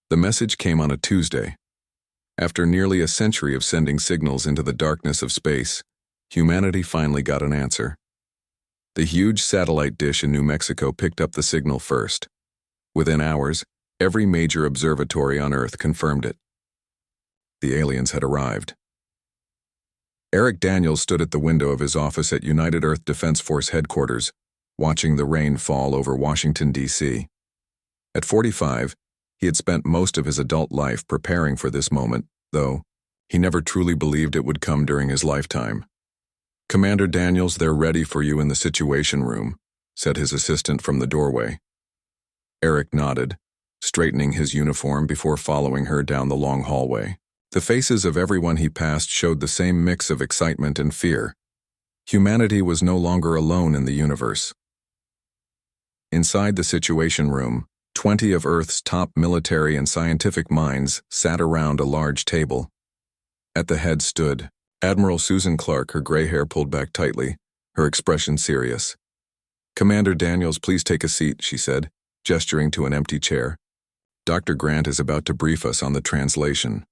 The message came on a Tuesday. After nearly a century of sending signals into the darkness of space, humanity finally got an answer. The huge satellite dish in New Mexico picked up the signal first. Within hours, every major observatory on Earth confirmed it. The aliens had arrived. Eric Daniels stood at the window of his office at United Earth Defense Force headquarters, watching the rain fall over Washington, D.C. At 45, he had spent most of his adult life preparing for this moment, though he never truly believed it would come during his lifetime. "Commander Daniels, they're ready for you in the Situation Room," said his assistant from the doorway. Eric nodded, straightening his uniform before following her down the long hallway. The faces of everyone he passed showed the same mix of excitement and fear. Humanity was no longer alone in the universe. Inside the Situation Room, 20 of Earth's top military and scientific minds sat around a large table. At the head stood Admiral Susan Clark, her gray hair pulled back tightly, her expression serious. "Commander Daniels, please take a seat," she said, gesturing to an empty chair. "Dr. Grant is about to brief us on the translation."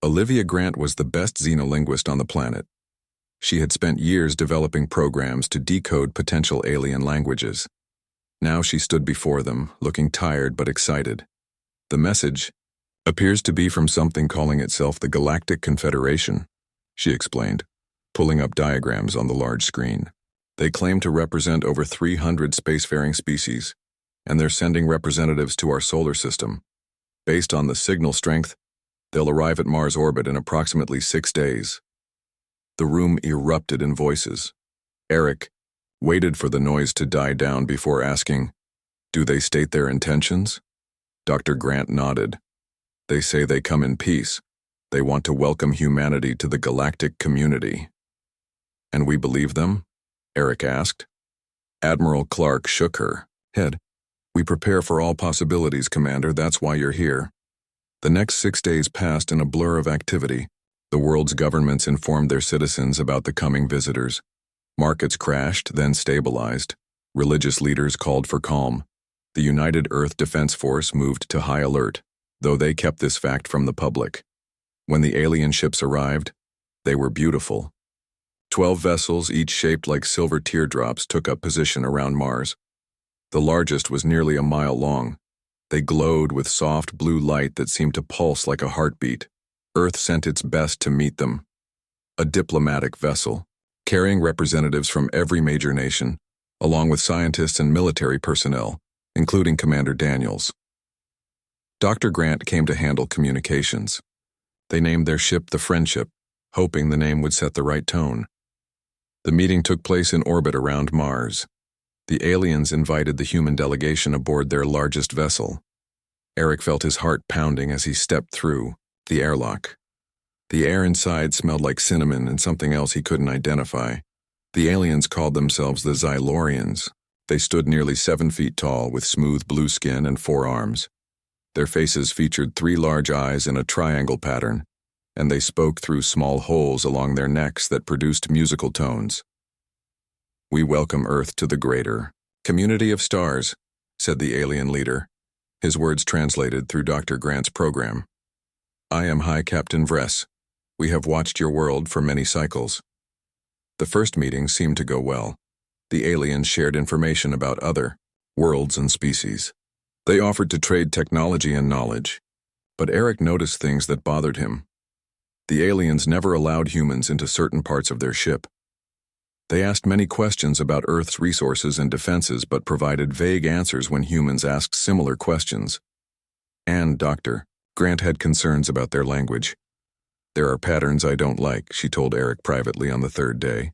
Olivia Grant was the best xenolinguist on the planet. She had spent years developing programs to decode potential alien languages. Now she stood before them, looking tired but excited. "The message appears to be from something calling itself the Galactic Confederation," she explained, pulling up diagrams on the large screen. "They claim to represent over 300 spacefaring species, and they're sending representatives to our solar system. Based on the signal strength, they'll arrive at Mars orbit in approximately 6 days. The room erupted in voices. Eric waited for the noise to die down before asking, "Do they state their intentions?" Dr. Grant nodded. "They say they come in peace. They want to welcome humanity to the galactic community." "And we believe them?" Eric asked. Admiral Clark shook her head. "We prepare for all possibilities, Commander. That's why you're here." The next 6 days passed in a blur of activity. The world's governments informed their citizens about the coming visitors. Markets crashed, then stabilized. Religious leaders called for calm. The United Earth Defense Force moved to high alert, though they kept this fact from the public. When the alien ships arrived, they were beautiful. 12 vessels, each shaped like silver teardrops, took up position around Mars. The largest was nearly a mile long. They glowed with soft blue light that seemed to pulse like a heartbeat. Earth sent its best to meet them. A diplomatic vessel, carrying representatives from every major nation, along with scientists and military personnel, including Commander Daniels. Dr. Grant came to handle communications. They named their ship the Friendship, hoping the name would set the right tone. The meeting took place in orbit around Mars. The aliens invited the human delegation aboard their largest vessel. Eric felt his heart pounding as he stepped through the airlock. The air inside smelled like cinnamon and something else he couldn't identify. The aliens called themselves the Xylorians. They stood nearly 7 feet tall with smooth blue skin and 4 arms. Their faces featured 3 large eyes in a triangle pattern, and they spoke through small holes along their necks that produced musical tones. "We welcome Earth to the greater community of stars," said the alien leader, his words translated through Dr. Grant's program. "I am High Captain Vress. We have watched your world for many cycles." The first meeting seemed to go well. The aliens shared information about other worlds and species. They offered to trade technology and knowledge. But Eric noticed things that bothered him. The aliens never allowed humans into certain parts of their ship. They asked many questions about Earth's resources and defenses but provided vague answers when humans asked similar questions. And Dr. Grant had concerns about their language. "There are patterns I don't like," she told Eric privately on the 3rd day.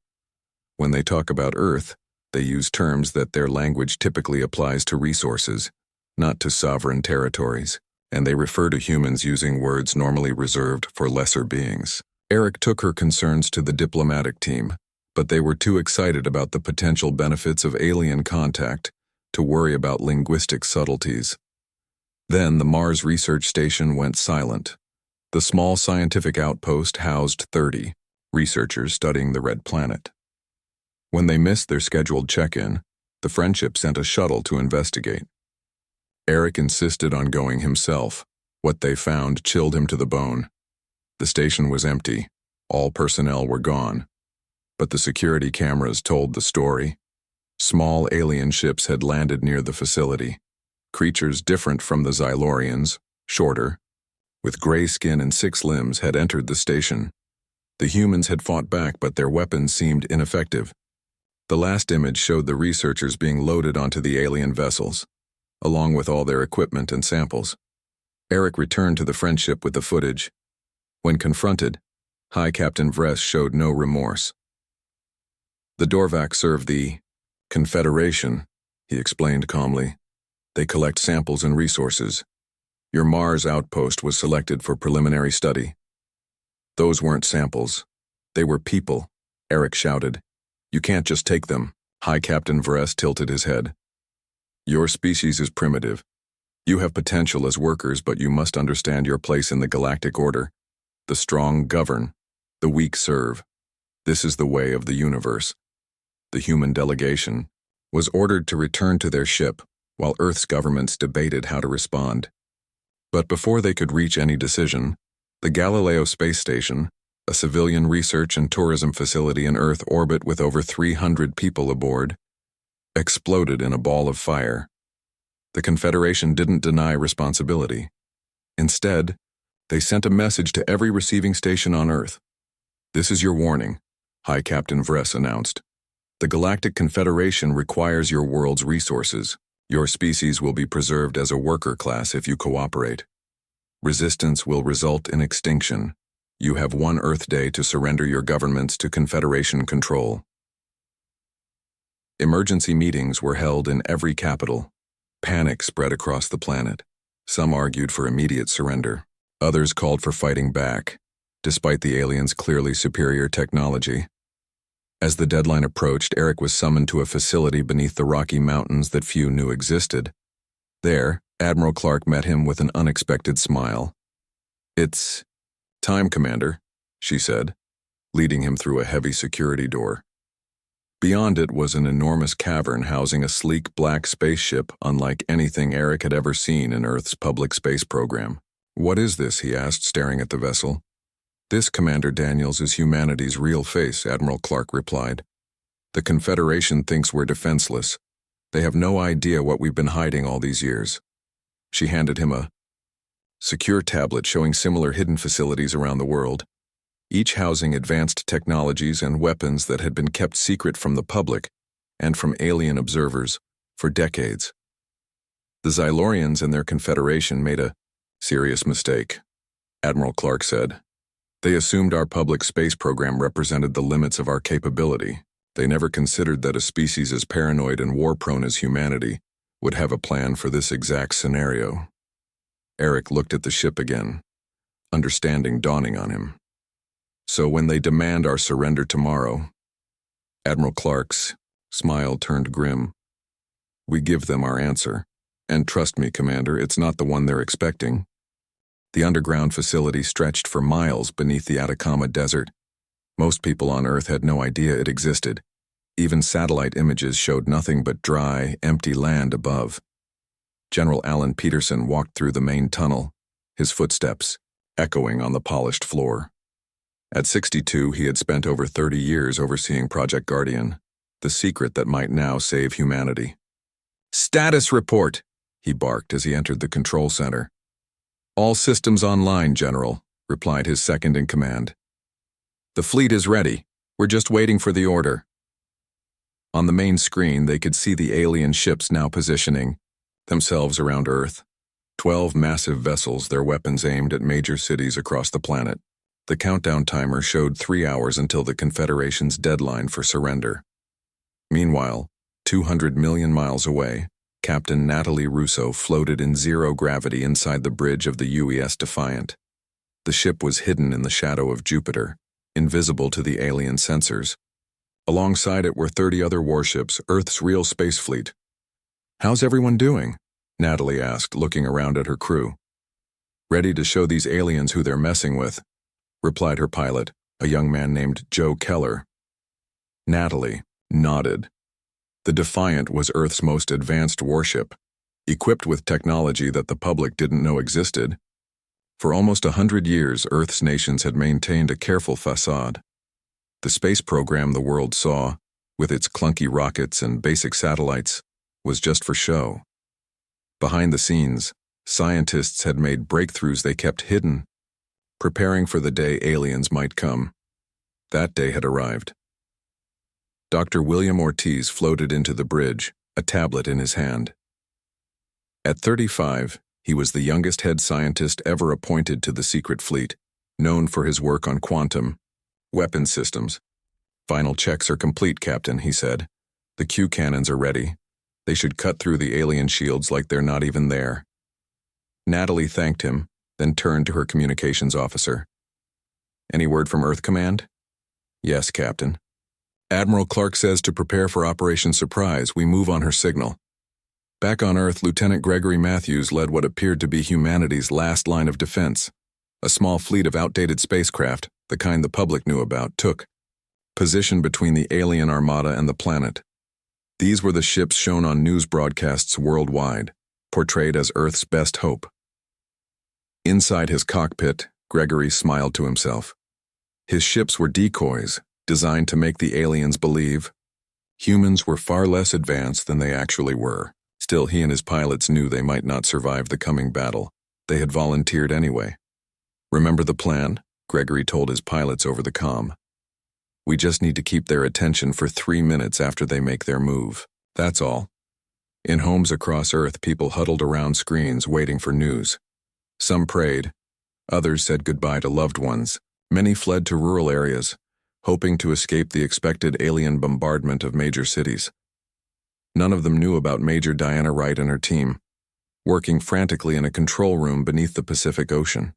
"When they talk about Earth, they use terms that their language typically applies to resources, not to sovereign territories, and they refer to humans using words normally reserved for lesser beings." Eric took her concerns to the diplomatic team, but they were too excited about the potential benefits of alien contact to worry about linguistic subtleties. Then the Mars Research Station went silent. The small scientific outpost housed 30 researchers studying the red planet. When they missed their scheduled check-in, the Friendship sent a shuttle to investigate. Eric insisted on going himself, What they found chilled him to the bone. The station was empty. All personnel were gone. But the security cameras told the story. Small alien ships had landed near the facility. Creatures different from the Xylorians, shorter, with gray skin and 6 limbs, had entered the station. The humans had fought back, but their weapons seemed ineffective. The last image showed the researchers being loaded onto the alien vessels, along with all their equipment and samples. Eric returned to the friendship with the footage. When confronted, High Captain Vress showed no remorse. The Dorvac serve the Confederation, he explained calmly. They collect samples and resources. Your Mars outpost was selected for preliminary study. Those weren't samples. They were people, Eric shouted. You can't just take them. High Captain Vress tilted his head. Your species is primitive. You have potential as workers, but you must understand your place in the galactic order. The strong govern. The weak serve. This is the way of the universe. The human delegation was ordered to return to their ship while Earth's governments debated how to respond. But before they could reach any decision, the Galileo space station, a civilian research and tourism facility in Earth orbit with over 300 people aboard, exploded in a ball of fire. The Confederation didn't deny responsibility. Instead, they sent a message to every receiving station on Earth. This is your warning, High Captain Vress announced. The Galactic Confederation requires your world's resources. Your species will be preserved as a worker class if you cooperate. Resistance will result in extinction. You have 1 Earth day to surrender your governments to Confederation control. Emergency meetings were held in every capital. Panic spread across the planet. Some argued for immediate surrender. Others called for fighting back, despite the aliens' clearly superior technology. As the deadline approached, Eric was summoned to a facility beneath the Rocky Mountains that few knew existed. There, Admiral Clark met him with an unexpected smile. It's time, Commander, she said, leading him through a heavy security door. Beyond it was an enormous cavern housing a sleek black spaceship unlike anything Eric had ever seen in Earth's public space program. What is this? He asked, staring at the vessel. This, Commander Daniels, is humanity's real face, Admiral Clark replied. The Confederation thinks we're defenseless. They have no idea what we've been hiding all these years. She handed him a secure tablet showing similar hidden facilities around the world, each housing advanced technologies and weapons that had been kept secret from the public and from alien observers for decades. The Xylorians and their Confederation made a serious mistake, Admiral Clark said. They assumed our public space program represented the limits of our capability. They never considered that a species as paranoid and war-prone as humanity would have a plan for this exact scenario. Eric looked at the ship again, understanding dawning on him. So when they demand our surrender tomorrow, Admiral Clark's smile turned grim. We give them our answer. And trust me, Commander, it's not the one they're expecting. The underground facility stretched for miles beneath the Atacama Desert. Most people on Earth had no idea it existed. Even satellite images showed nothing but dry, empty land above. General Alan Peterson walked through the main tunnel, his footsteps echoing on the polished floor. At 62, he had spent over 30 years overseeing Project Guardian, the secret that might now save humanity. Status report, he barked as he entered the control center. All systems online, General, replied his second-in-command. The fleet is ready. We're just waiting for the order. On the main screen, they could see the alien ships now positioning themselves around Earth. 12 massive vessels, their weapons aimed at major cities across the planet. The countdown timer showed 3 hours until the Confederation's deadline for surrender. Meanwhile, 200 million miles away, Captain Natalie Russo floated in zero gravity inside the bridge of the UES Defiant. The ship was hidden in the shadow of Jupiter, invisible to the alien sensors. Alongside it were 30 other warships, Earth's real space fleet. How's everyone doing? Natalie asked, looking around at her crew. Ready to show these aliens who they're messing with, replied her pilot, a young man named Joe Keller. Natalie nodded. The Defiant was Earth's most advanced warship, equipped with technology that the public didn't know existed. For almost 100 years, Earth's nations had maintained a careful facade. The space program the world saw, with its clunky rockets and basic satellites, was just for show. Behind the scenes, scientists had made breakthroughs they kept hidden, preparing for the day aliens might come. That day had arrived. Dr. William Ortiz floated into the bridge, a tablet in his hand. At 35, he was the youngest head scientist ever appointed to the secret fleet, known for his work on quantum weapons systems. "Final checks are complete, Captain," he said. "The Q cannons are ready. They should cut through the alien shields like they're not even there." Natalie thanked him, then turned to her communications officer. "Any word from Earth Command?" "Yes, Captain. Admiral Clark says to prepare for Operation Surprise. We move on her signal." Back on Earth, Lieutenant Gregory Matthews led what appeared to be humanity's last line of defense. A small fleet of outdated spacecraft, the kind the public knew about, took position between the alien armada and the planet. These were the ships shown on news broadcasts worldwide, portrayed as Earth's best hope. Inside his cockpit, Gregory smiled to himself. His ships were decoys, designed to make the aliens believe humans were far less advanced than they actually were. Still, he and his pilots knew they might not survive the coming battle. They had volunteered anyway. "Remember the plan?" Gregory told his pilots over the comm. "We just need to keep their attention for 3 minutes after they make their move. That's all." In homes across Earth, people huddled around screens waiting for news. Some prayed. Others said goodbye to loved ones. Many fled to rural areas, hoping to escape the expected alien bombardment of major cities. None of them knew about Major Diana Wright and her team, working frantically in a control room beneath the Pacific Ocean.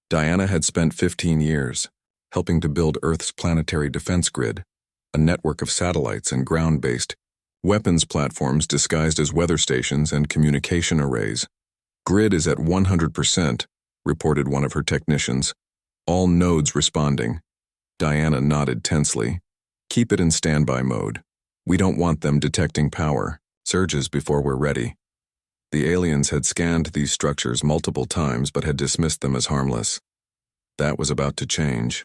Diana had spent 15 years helping to build Earth's planetary defense grid, a network of satellites and ground-based weapons platforms disguised as weather stations and communication arrays. "Grid is at 100%, reported one of her technicians. "All nodes responding." Diana nodded tensely. "Keep it in standby mode. We don't want them detecting power surges before we're ready." The aliens had scanned these structures multiple times but had dismissed them as harmless. That was about to change.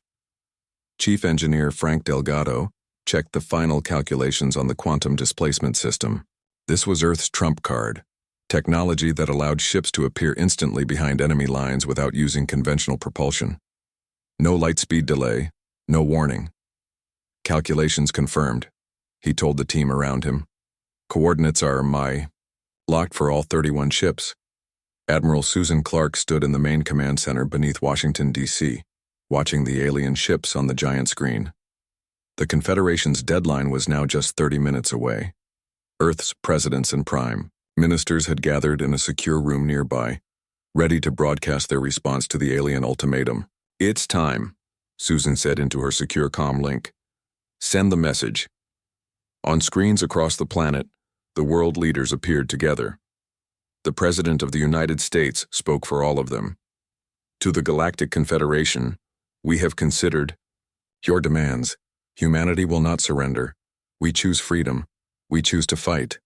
Chief Engineer Frank Delgado checked the final calculations on the quantum displacement system. This was Earth's trump card, technology that allowed ships to appear instantly behind enemy lines without using conventional propulsion. No light speed delay, no warning. "Calculations confirmed," he told the team around him. "Coordinates are locked for all 31 ships." Admiral Susan Clark stood in the main command center beneath Washington, D.C., watching the alien ships on the giant screen. The Confederation's deadline was now just 30 minutes away. Earth's presidents and prime ministers had gathered in a secure room nearby, ready to broadcast their response to the alien ultimatum. "It's time," Susan said into her secure comm link. "Send the message." On screens across the planet, the world leaders appeared together. The President of the United States spoke for all of them. "To the Galactic Confederation, we have considered your demands. Humanity will not surrender. We choose freedom. We choose to fight.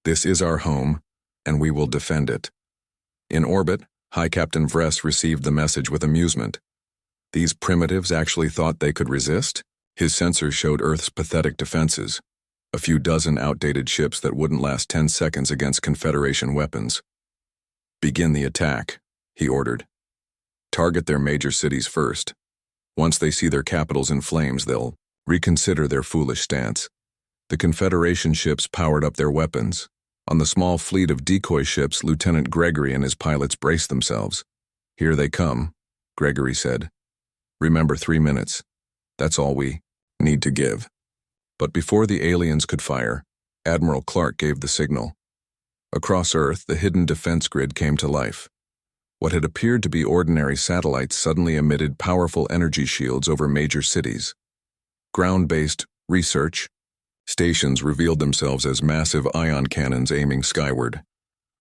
This is our home, and we will defend it." In orbit, High Captain Vress received the message with amusement. These primitives actually thought they could resist? His sensors showed Earth's pathetic defenses. A few dozen outdated ships that wouldn't last 10 seconds against Confederation weapons. "Begin the attack," he ordered. "Target their major cities first. Once they see their capitals in flames, they'll reconsider their foolish stance." The Confederation ships powered up their weapons. On the small fleet of decoy ships, Lieutenant Gregory and his pilots braced themselves. "Here they come," Gregory said. "Remember 3 minutes. That's all we need to give." But before the aliens could fire, Admiral Clark gave the signal. Across Earth, the hidden defense grid came to life. What had appeared to be ordinary satellites suddenly emitted powerful energy shields over major cities. Ground-based research stations revealed themselves as massive ion cannons aiming skyward.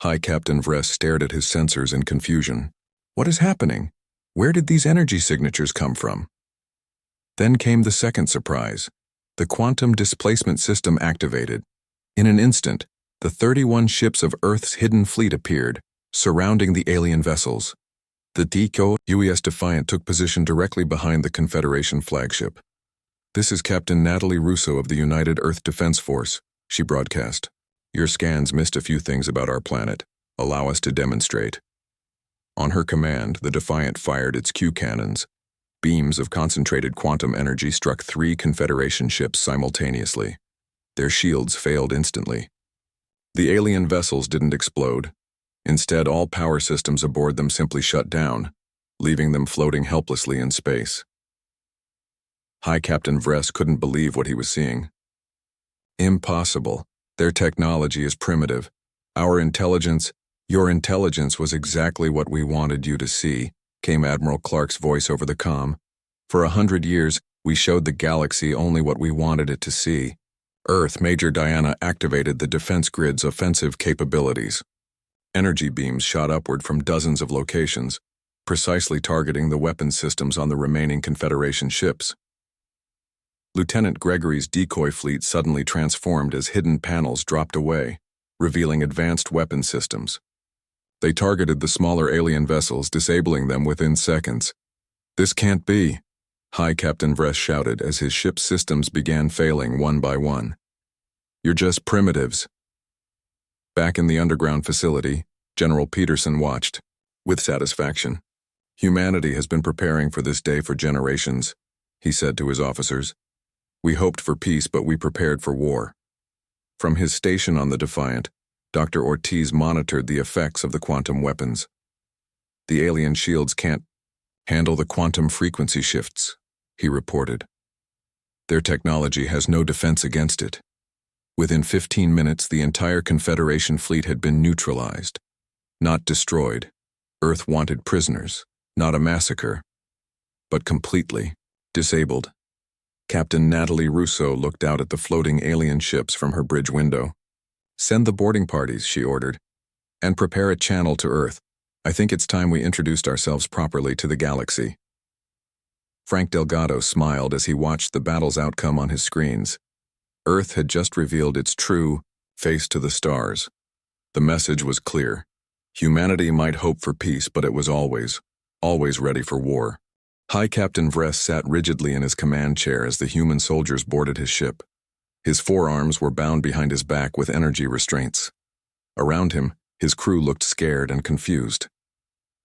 High Captain Vress stared at his sensors in confusion. "What is happening? Where did these energy signatures come from?" Then came the second surprise. The quantum displacement system activated. In an instant, the 31 ships of Earth's hidden fleet appeared, surrounding the alien vessels. The DECO UES Defiant took position directly behind the Confederation flagship. "This is Captain Natalie Russo of the United Earth Defense Force," she broadcast. "Your scans missed a few things about our planet. Allow us to demonstrate." On her command, the Defiant fired its Q cannons. Beams of concentrated quantum energy struck 3 Confederation ships simultaneously. Their shields failed instantly. The alien vessels didn't explode. Instead, all power systems aboard them simply shut down, leaving them floating helplessly in space. High Captain Vress couldn't believe what he was seeing. "Impossible. Their technology is primitive. Your intelligence was exactly what we wanted you to see," came Admiral Clark's voice over the comm. "For 100 years, we showed the galaxy only what we wanted it to see. Earth, Major Diana activated the defense grid's offensive capabilities. Energy beams shot upward from dozens of locations, precisely targeting the weapons systems on the remaining Confederation ships. Lieutenant Gregory's decoy fleet suddenly transformed as hidden panels dropped away, revealing advanced weapon systems. They targeted the smaller alien vessels, disabling them within seconds. "This can't be," High Captain Vress shouted as his ship's systems began failing one by one. "You're just primitives." Back in the underground facility, General Peterson watched, with satisfaction. "Humanity has been preparing for this day for generations," he said to his officers. "We hoped for peace, but we prepared for war." From his station on the Defiant, Dr. Ortiz monitored the effects of the quantum weapons. "The alien shields can't handle the quantum frequency shifts," he reported. "Their technology has no defense against it." Within 15 minutes, the entire Confederation fleet had been neutralized. Not destroyed. Earth wanted prisoners, not a massacre, but completely disabled. Captain Natalie Russo looked out at the floating alien ships from her bridge window. "Send the boarding parties," she ordered, "and prepare a channel to Earth. I think it's time we introduced ourselves properly to the galaxy." Frank Delgado smiled as he watched the battle's outcome on his screens. Earth had just revealed its true face to the stars. The message was clear. Humanity might hope for peace, but it was always ready for war. High Captain Vress sat rigidly in his command chair as the human soldiers boarded his ship. His forearms were bound behind his back with energy restraints. Around him, his crew looked scared and confused.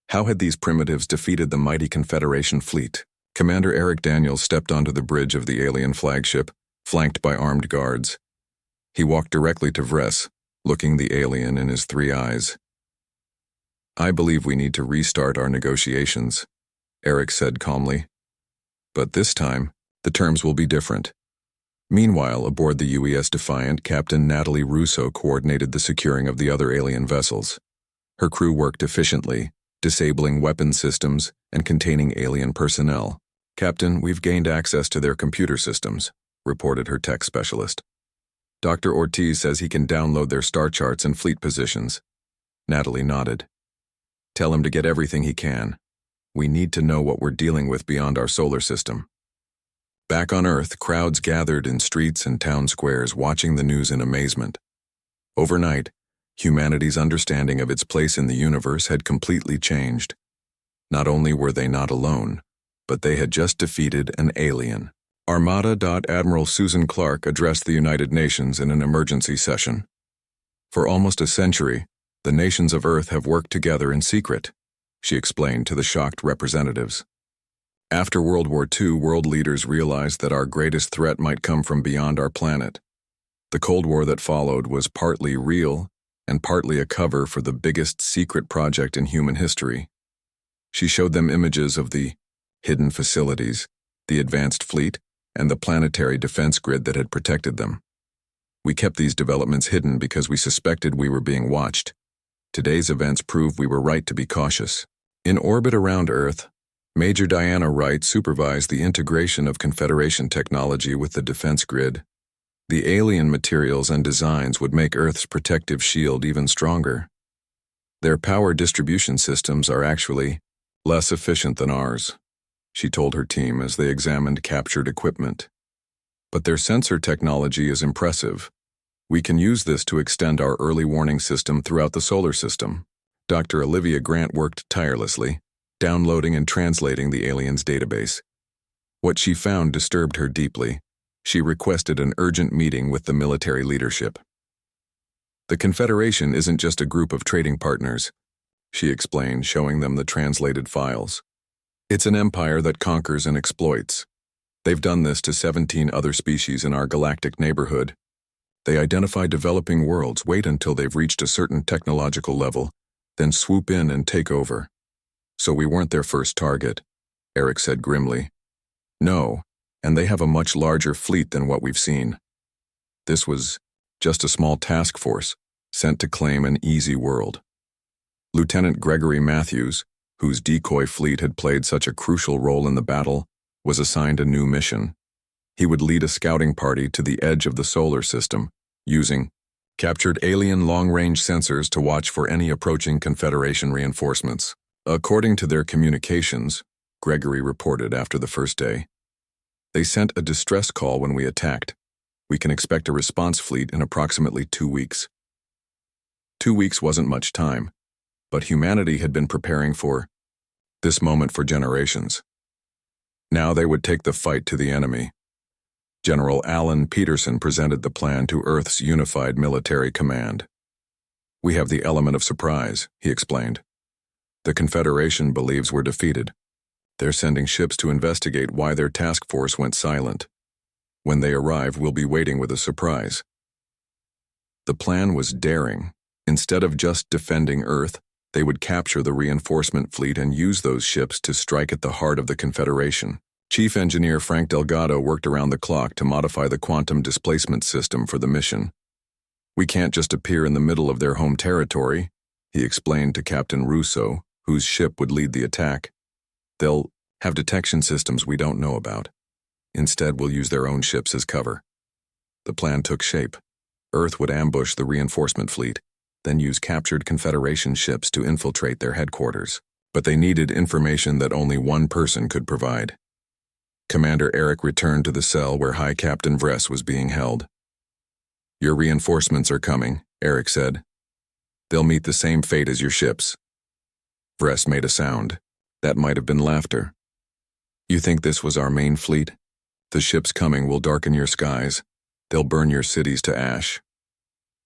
How had these primitives defeated the mighty Confederation fleet? Commander Eric Daniels stepped onto the bridge of the alien flagship, flanked by armed guards. He walked directly to Vress, looking the alien in his 3 eyes. "I believe we need to restart our negotiations," Eric said calmly. "But this time, the terms will be different." Meanwhile, aboard the UES Defiant, Captain Natalie Russo coordinated the securing of the other alien vessels. Her crew worked efficiently, disabling weapon systems and containing alien personnel. "Captain, we've gained access to their computer systems," reported her tech specialist. "Dr. Ortiz says he can download their star charts and fleet positions." Natalie nodded. "Tell him to get everything he can. We need to know what we're dealing with beyond our solar system." Back on Earth, crowds gathered in streets and town squares, watching the news in amazement. Overnight, humanity's understanding of its place in the universe had completely changed. Not only were they not alone, but they had just defeated an alien. Armada. Admiral Susan Clark addressed the United Nations in an emergency session. "For almost a century, the nations of Earth have worked together in secret," she explained to the shocked representatives. "After World War II, world leaders realized that our greatest threat might come from beyond our planet. The Cold War that followed was partly real and partly a cover for the biggest secret project in human history." She showed them images of the hidden facilities, the advanced fleet, and the planetary defense grid that had protected them. "We kept these developments hidden because we suspected we were being watched. Today's events prove we were right to be cautious." In orbit around Earth, Major Diana Wright supervised the integration of Confederation technology with the defense grid. The alien materials and designs would make Earth's protective shield even stronger. "Their power distribution systems are actually less efficient than ours," she told her team as they examined captured equipment. "But their sensor technology is impressive. We can use this to extend our early warning system throughout the solar system." Dr. Olivia Grant worked tirelessly, downloading and translating the aliens' database. What she found disturbed her deeply. She requested an urgent meeting with the military leadership. The Confederation isn't just a group of trading partners, she explained, showing them the translated files. It's an empire that conquers and exploits. They've done this to 17 other species in our galactic neighborhood. They identify developing worlds, wait until they've reached a certain technological level, then swoop in and take over. So we weren't their first target, Eric said grimly. No, and they have a much larger fleet than what we've seen. This was just a small task force sent to claim an easy world. Lieutenant Gregory Matthews, whose decoy fleet had played such a crucial role in the battle, was assigned a new mission. He would lead a scouting party to the edge of the solar system, using captured alien long-range sensors to watch for any approaching Confederation reinforcements. According to their communications, Gregory reported after the first day, they sent a distress call when we attacked. We can expect a response fleet in approximately 2 weeks. 2 weeks wasn't much time, but humanity had been preparing for this moment for generations. Now they would take the fight to the enemy. General Alan Peterson presented the plan to Earth's unified military command. We have the element of surprise, he explained. The Confederation believes we're defeated. They're sending ships to investigate why their task force went silent. When they arrive, we'll be waiting with a surprise. The plan was daring. Instead of just defending Earth, they would capture the reinforcement fleet and use those ships to strike at the heart of the Confederation. Chief Engineer Frank Delgado worked around the clock to modify the quantum displacement system for the mission. We can't just appear in the middle of their home territory, he explained to Captain Russo, whose ship would lead the attack. They'll have detection systems we don't know about. Instead, we'll use their own ships as cover. The plan took shape. Earth would ambush the reinforcement fleet, then use captured Confederation ships to infiltrate their headquarters. But they needed information that only one person could provide. Commander Eric returned to the cell where High Captain Vress was being held. Your reinforcements are coming, Eric said. They'll meet the same fate as your ships. Vress made a sound. That might have been laughter. You think this was our main fleet? The ships coming will darken your skies. They'll burn your cities to ash.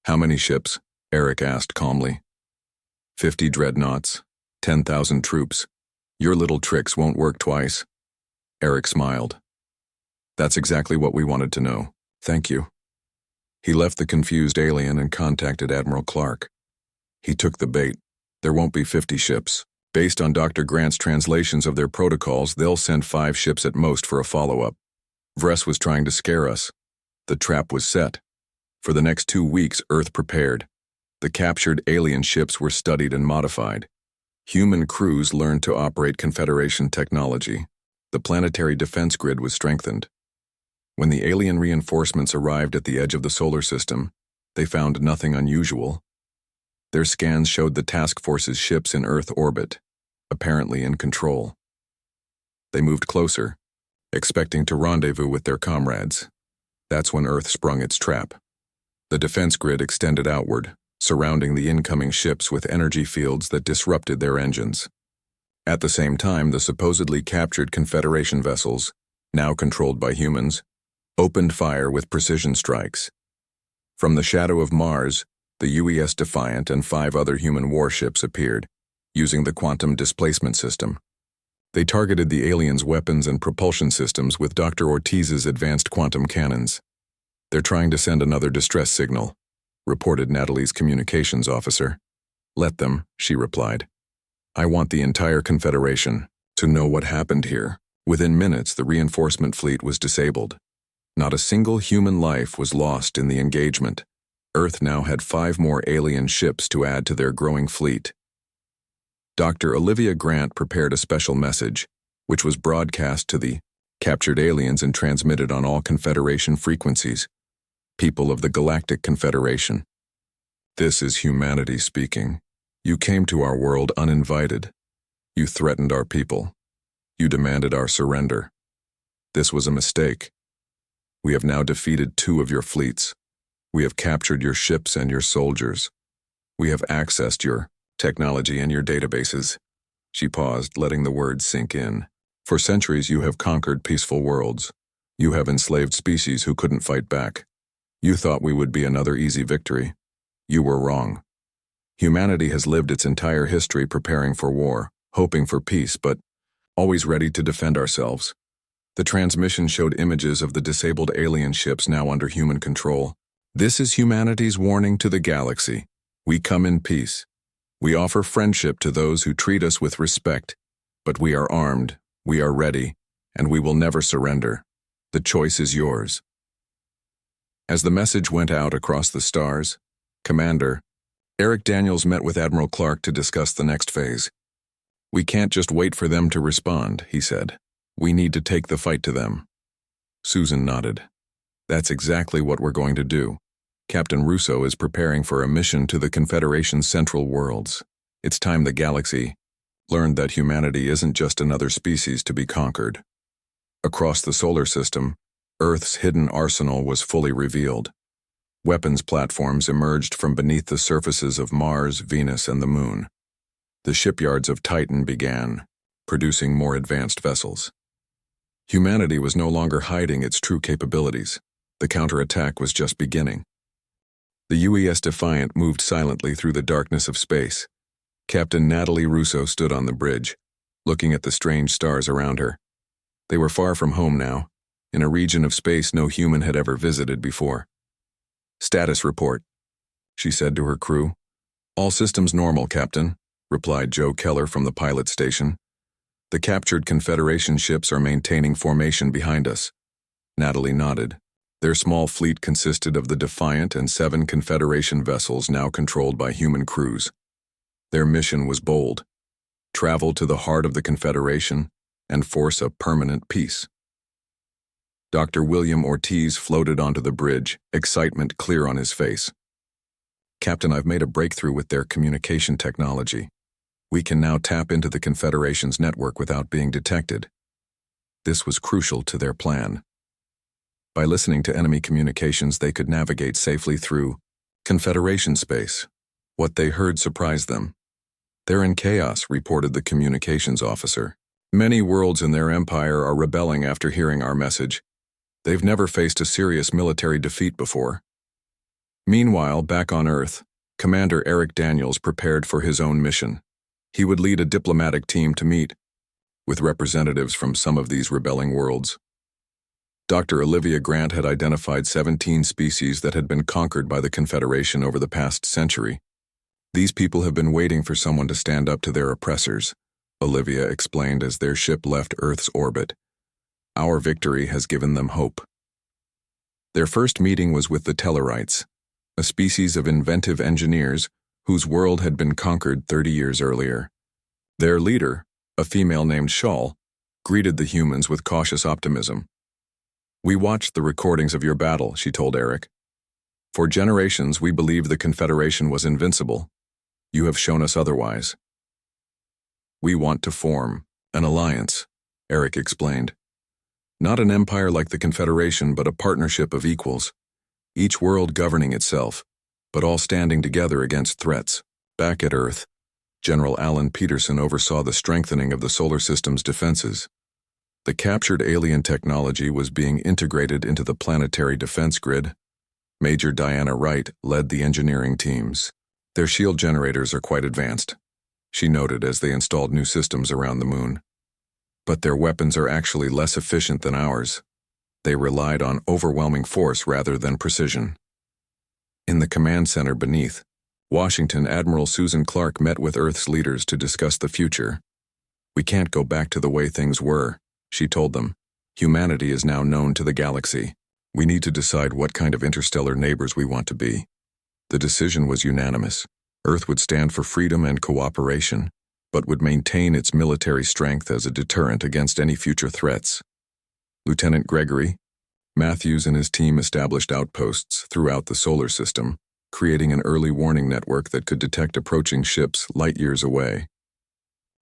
How many ships? Eric asked calmly. 50 dreadnoughts, 10,000 troops. Your little tricks won't work twice. Eric smiled. That's exactly what we wanted to know. Thank you. He left the confused alien and contacted Admiral Clark. He took the bait. There won't be 50 ships. Based on Dr. Grant's translations of their protocols, they'll send 5 ships at most for a follow-up. Vress was trying to scare us. The trap was set. For the next 2 weeks, Earth prepared. The captured alien ships were studied and modified. Human crews learned to operate Confederation technology. The planetary defense grid was strengthened. When the alien reinforcements arrived at the edge of the solar system, they found nothing unusual. Their scans showed the task force's ships in Earth orbit, apparently in control. They moved closer, expecting to rendezvous with their comrades. That's when Earth sprung its trap. The defense grid extended outward, surrounding the incoming ships with energy fields that disrupted their engines. At the same time, the supposedly captured Confederation vessels, now controlled by humans, opened fire with precision strikes. From the shadow of Mars, the UES Defiant and 5 other human warships appeared, using the quantum displacement system. They targeted the aliens' weapons and propulsion systems with Dr. Ortiz's advanced quantum cannons. They're trying to send another distress signal, reported Natalie's communications officer. Let them, she replied. I want the entire Confederation to know what happened here. Within minutes, the reinforcement fleet was disabled. Not a single human life was lost in the engagement. Earth now had 5 more alien ships to add to their growing fleet. Dr. Olivia Grant prepared a special message, which was broadcast to the captured aliens and transmitted on all Confederation frequencies. People of the Galactic Confederation. This is humanity speaking. You came to our world uninvited. You threatened our people. You demanded our surrender. This was a mistake. We have now defeated 2 of your fleets. We have captured your ships and your soldiers. We have accessed your technology and your databases. She paused, letting the words sink in. For centuries you have conquered peaceful worlds. You have enslaved species who couldn't fight back. You thought we would be another easy victory. You were wrong. Humanity has lived its entire history preparing for war, hoping for peace, but always ready to defend ourselves. The transmission showed images of the disabled alien ships now under human control. This is humanity's warning to the galaxy. We come in peace. We offer friendship to those who treat us with respect, but we are armed, we are ready, and we will never surrender. The choice is yours. As the message went out across the stars, Commander Eric Daniels met with Admiral Clark to discuss the next phase. We can't just wait for them to respond, he said. We need to take the fight to them. Susan nodded. That's exactly what we're going to do. Captain Russo is preparing for a mission to the Confederation's central worlds. It's time the galaxy learned that humanity isn't just another species to be conquered. Across the solar system, Earth's hidden arsenal was fully revealed. Weapons platforms emerged from beneath the surfaces of Mars, Venus, and the Moon. The shipyards of Titan began, producing more advanced vessels. Humanity was no longer hiding its true capabilities. The counterattack was just beginning. The UES Defiant moved silently through the darkness of space. Captain Natalie Russo stood on the bridge, looking at the strange stars around her. They were far from home now, in a region of space no human had ever visited before. Status report, she said to her crew. All systems normal, Captain, replied Joe Keller from the pilot station. The captured Confederation ships are maintaining formation behind us. Natalie nodded. Their small fleet consisted of the Defiant and 7 Confederation vessels now controlled by human crews. Their mission was bold: travel to the heart of the Confederation and force a permanent peace. Dr. William Ortiz floated onto the bridge, excitement clear on his face. Captain, I've made a breakthrough with their communication technology. We can now tap into the Confederation's network without being detected. This was crucial to their plan. By listening to enemy communications, they could navigate safely through Confederation space. What they heard surprised them. They're in chaos, reported the communications officer. Many worlds in their empire are rebelling after hearing our message. They've never faced a serious military defeat before. Meanwhile, back on Earth, Commander Eric Daniels prepared for his own mission. He would lead a diplomatic team to meet with representatives from some of these rebelling worlds. Dr. Olivia Grant had identified 17 species that had been conquered by the Confederation over the past century. These people have been waiting for someone to stand up to their oppressors, Olivia explained as their ship left Earth's orbit. Our victory has given them hope. Their first meeting was with the Tellarites, a species of inventive engineers whose world had been conquered 30 years earlier. Their leader, a female named Shawl, greeted the humans with cautious optimism. We watched the recordings of your battle, she told Eric. For generations, we believed the Confederation was invincible. You have shown us otherwise. We want to form an alliance, Eric explained. Not an empire like the Confederation, but a partnership of equals, each world governing itself, but all standing together against threats. Back at Earth, General Alan Peterson oversaw the strengthening of the solar system's defenses. The captured alien technology was being integrated into the planetary defense grid. Major Diana Wright led the engineering teams. Their shield generators are quite advanced, she noted as they installed new systems around the moon. But their weapons are actually less efficient than ours. They relied on overwhelming force rather than precision. In the command center beneath, Washington Admiral Susan Clark met with Earth's leaders to discuss the future. We can't go back to the way things were, she told them. Humanity is now known to the galaxy. We need to decide what kind of interstellar neighbors we want to be. The decision was unanimous. Earth would stand for freedom and cooperation, but would maintain its military strength as a deterrent against any future threats. Lieutenant Gregory Matthews and his team established outposts throughout the solar system, creating an early warning network that could detect approaching ships light years away.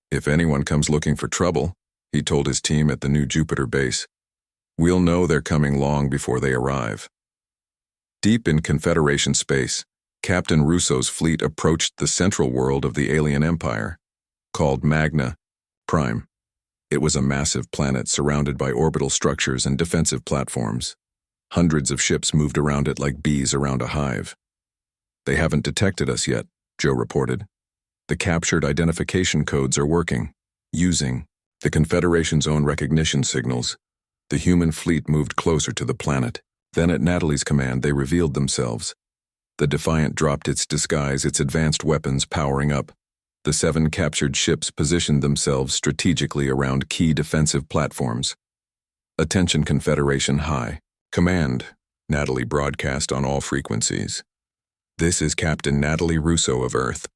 If anyone comes looking for trouble, he told his team at the new Jupiter base, we'll know they're coming long before they arrive. Deep in Confederation space, Captain Russo's fleet approached the central world of the alien empire. Called Magna, Prime. It was a massive planet surrounded by orbital structures and defensive platforms. Hundreds of ships moved around it like bees around a hive. "They haven't detected us yet," Joe reported. "The captured identification codes are working. Using the Confederation's own recognition signals, the human fleet moved closer to the planet. Then at Natalie's command, they revealed themselves. The Defiant dropped its disguise, its advanced weapons powering up. The 7 captured ships positioned themselves strategically around key defensive platforms. Attention Confederation High. Command," Natalie broadcast on all frequencies. "This is Captain Natalie Russo of Earth.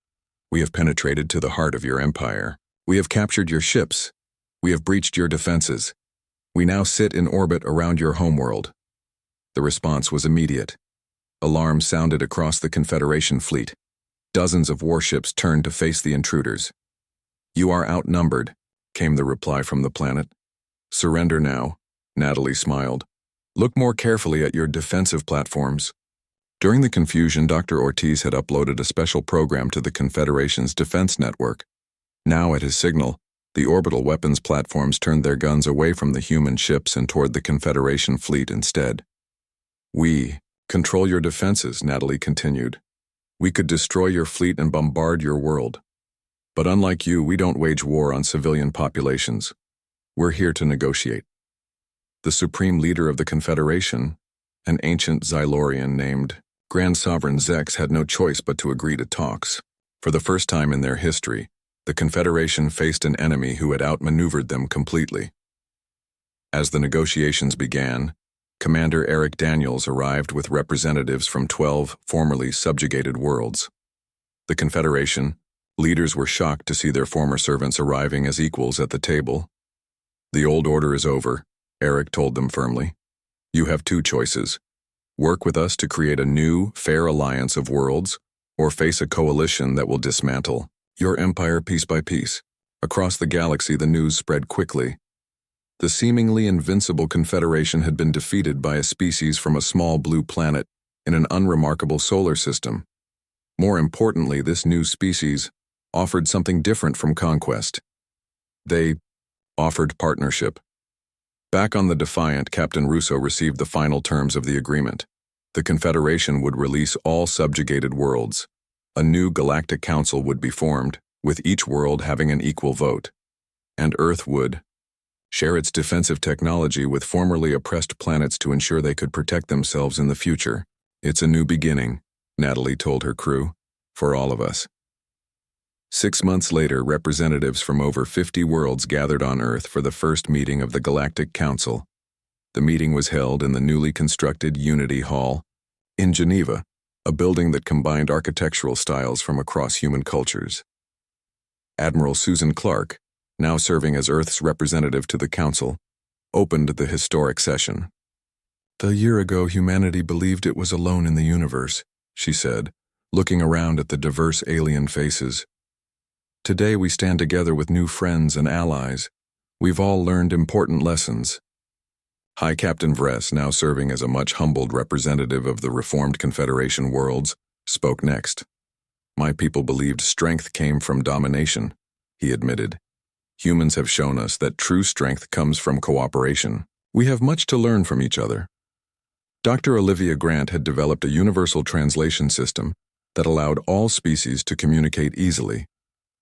We have penetrated to the heart of your empire. We have captured your ships. We have breached your defenses. We now sit in orbit around your homeworld." The response was immediate. Alarms sounded across the Confederation fleet. Dozens of warships turned to face the intruders. "You are outnumbered," came the reply from the planet. "Surrender now," Natalie smiled. "Look more carefully at your defensive platforms." During the confusion, Dr. Ortiz had uploaded a special program to the Confederation's defense network. Now, at his signal, the orbital weapons platforms turned their guns away from the human ships and toward the Confederation fleet instead. "We control your defenses," Natalie continued. "We could destroy your fleet and bombard your world. But unlike you, we don't wage war on civilian populations. We're here to negotiate." The supreme leader of the Confederation, an ancient Xylorian named Grand Sovereign Zex, had no choice but to agree to talks. For the first time in their history, the Confederation faced an enemy who had outmaneuvered them completely. As the negotiations began, Commander Eric Daniels arrived with representatives from 12 formerly subjugated worlds. The Confederation leaders were shocked to see their former servants arriving as equals at the table. "The old order is over," Eric told them firmly. "You have 2 choices. Work with us to create a new, fair alliance of worlds, or face a coalition that will dismantle your empire piece by piece." Across the galaxy, the news spread quickly. The seemingly invincible Confederation had been defeated by a species from a small blue planet in an unremarkable solar system. More importantly, this new species offered something different from conquest. They offered partnership. Back on the Defiant, Captain Russo received the final terms of the agreement. The Confederation would release all subjugated worlds. A new galactic council would be formed, with each world having an equal vote. And Earth would share its defensive technology with formerly oppressed planets to ensure they could protect themselves in the future. "It's a new beginning," Natalie told her crew, "for all of us." 6 months later, representatives from over 50 worlds gathered on Earth for the first meeting of the Galactic Council. The meeting was held in the newly constructed Unity Hall in Geneva, a building that combined architectural styles from across human cultures. Admiral Susan Clark, now serving as Earth's representative to the Council, opened the historic session. "A year ago, humanity believed it was alone in the universe," she said, looking around at the diverse alien faces. "Today we stand together with new friends and allies. We've all learned important lessons." High Captain Vress, now serving as a much humbled representative of the reformed Confederation worlds, spoke next. "My people believed strength came from domination," he admitted. "Humans have shown us that true strength comes from cooperation. We have much to learn from each other." Dr. Olivia Grant had developed a universal translation system that allowed all species to communicate easily.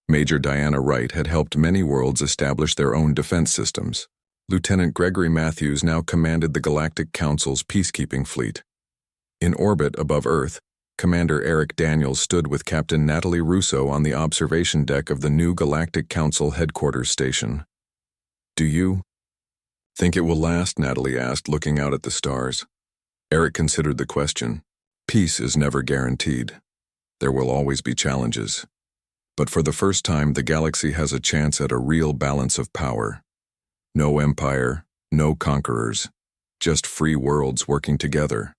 Major Diana Wright had helped many worlds establish their own defense systems. Lieutenant Gregory Matthews now commanded the Galactic Council's peacekeeping fleet. In orbit above Earth, Commander Eric Daniels stood with Captain Natalie Russo on the observation deck of the new Galactic Council headquarters station. "Do you think it will last?" Natalie asked, looking out at the stars. Eric considered the question. "Peace is never guaranteed. There will always be challenges. But for the first time, the galaxy has a chance at a real balance of power. No empire, no conquerors, just free worlds working together."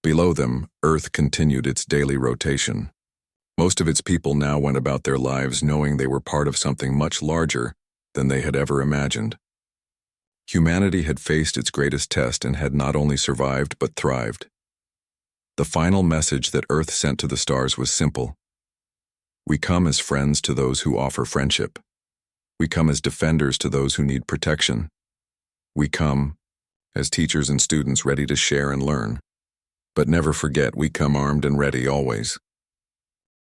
Below them, Earth continued its daily rotation. Most of its people now went about their lives knowing they were part of something much larger than they had ever imagined. Humanity had faced its greatest test and had not only survived but thrived. The final message that Earth sent to the stars was simple. "We come as friends to those who offer friendship." We come as defenders to those who need protection. We come as teachers and students ready to share and learn. But never forget, we come armed and ready always.